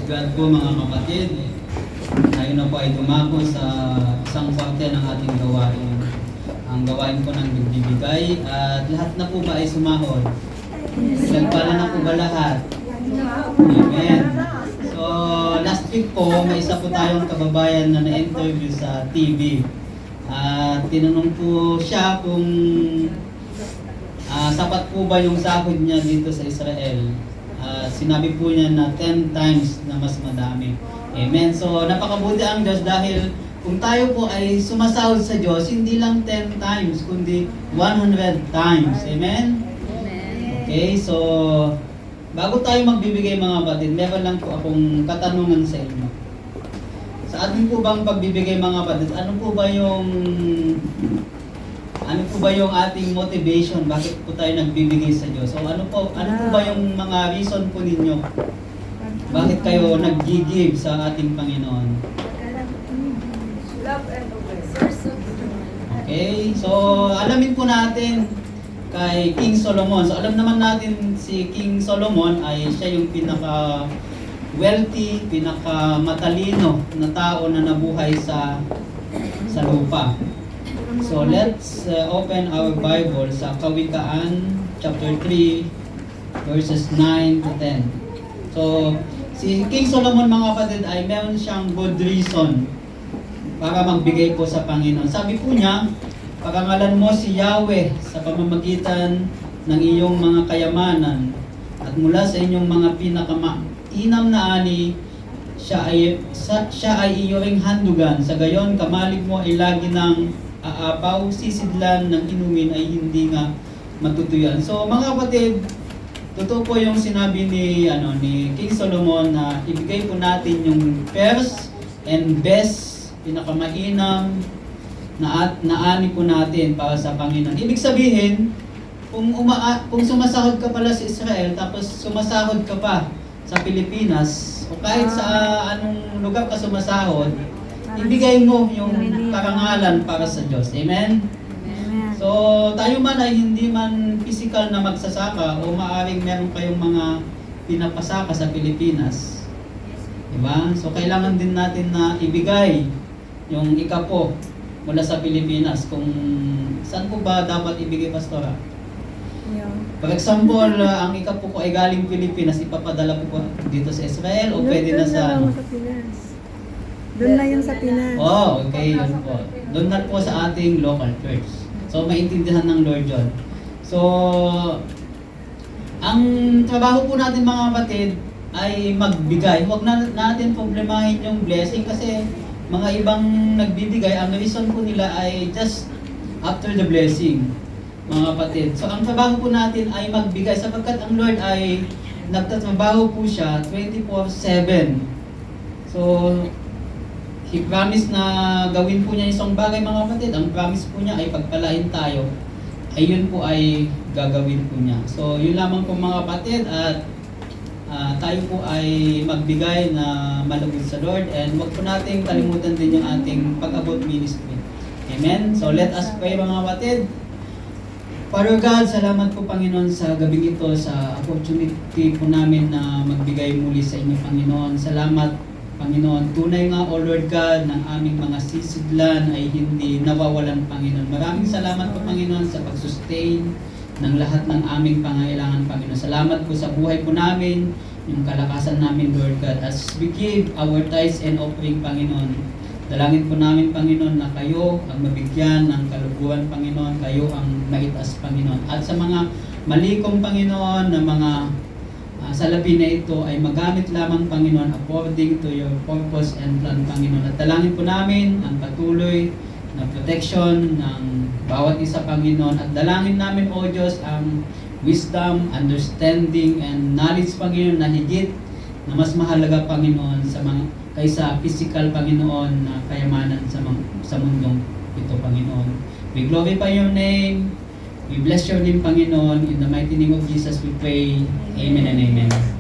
God po mga kapatid. Tayo na po ay dumako sa isang parte ng ating gawain. Ang gawain po ng nagbibigay at lahat na po ba ay sumahod? Nagpala na po ba lahat? Amen. So last week po, may isa po tayong kababayan na na-interview sa TV. At tinanong po siya kung sapat po ba yung sahod niya dito sa Israel. Sinabi po niya na 10 times na mas madami. Amen. So napakabuti ang Diyos dahil kung tayo po ay sumasahod sa Diyos, hindi lang 10 times, kundi 100 times. Amen? Okay, so bago tayo magbibigay mga kapatid, meron lang po akong katanungan sa inyo. Sa atin po bang pagbibigay mga kapatid, ano po ba yung ating motivation? Bakit po tayo nagbibigay sa Diyos? So ano po ba yung mga reason po ninyo? Bakit kayo nag-give sa ating Panginoon? Love and obey. Okay, so alamin po natin kay King Solomon. So alam naman natin si King Solomon ay siya yung pinaka-wealthy, pinaka-matalino na tao na nabuhay sa lupa. So let's open our Bible sa Kawikaan chapter 3 verses 9 to 10. So si King Solomon mga kapatid ay meron siyang good reason para magbigay po sa Panginoon. Sabi po niya, parangalan mo si Yahweh sa pamamagitan ng iyong mga kayamanan at mula sa inyong mga pinakamainam na ani, siya ay iyo ring handugan. Sa gayon, kamalig mo ay lagi ng aapaw, sisidlan ng inumin ay hindi nga matutuyan. So mga kapatid, totoo po yung sinabi ni King Solomon na ibigay po natin yung first and best, pinakamainam na ani po natin para sa Panginoon. Ibig sabihin, kung sumasahod ka pala sa Israel tapos sumasahod ka pa sa Pilipinas o kahit sa anong lugar ka sumasahod, ibigay mo yung karangalan para sa Diyos. Amen? So, tayo man ay hindi man physical na magsasaka o maaring meron kayong mga pinapasaka sa Pilipinas. Diba? So, kailangan din natin na ibigay yung ikapo mula sa Pilipinas. Kung saan po ba dapat ibigay, Pastora? For example, ang ikapo ko ay galing Pilipinas, ipapadala po dito sa Israel o pwede na sa Doon na yun sa Pinas. Oh, okay, yun po. Doon na po sa ating local church. So, maintindihan ng Lord yun. So, ang trabaho po natin mga kapatid ay magbigay. Huwag na natin problemahin yung blessing kasi mga ibang nagbibigay, ang reason po nila ay just after the blessing, mga kapatid. So, ang trabaho po natin ay magbigay sapagkat ang Lord ay nagtatrabaho po siya 24/7. So, He promised na gawin po niya isang bagay mga kapatid. Ang promise po niya ay pagpalain tayo. Ayun po ay gagawin po niya. So yun lamang po mga kapatid at tayo po ay magbigay na malugod sa Lord and huwag po nating kalimutan din yung ating pag-abot ministry. Amen? So let us pray mga kapatid. Father God, salamat po Panginoon sa gabing ito, sa opportunity po namin na magbigay muli sa inyo Panginoon. Salamat Panginoon, tunay nga, O Lord God, ng aming mga sisidlan ay hindi nawawalan, Panginoon. Maraming salamat po, Panginoon, sa pag-sustain ng lahat ng aming pangailangan, Panginoon. Salamat po sa buhay po namin, yung kalakasan namin, Lord God, as we give our tithes and offering, Panginoon. Dalangin po namin, Panginoon, na kayo ang mabigyan ng kaluguran, Panginoon. Kayo ang maitas, Panginoon. At sa mga malikom, Panginoon, na mga salapi na ito ay magamit lamang, Panginoon, according to your purpose and plan, Panginoon. At dalangin po namin ang patuloy na protection ng bawat isa, Panginoon. At dalangin namin, O Diyos, ang wisdom, understanding, and knowledge, Panginoon, na higit na mas mahalaga, Panginoon, kaysa physical, Panginoon, na kayamanan sa mundong ito, Panginoon. We glorify your name. We bless your name, Panginoon. In the mighty name of Jesus we pray. Amen and amen.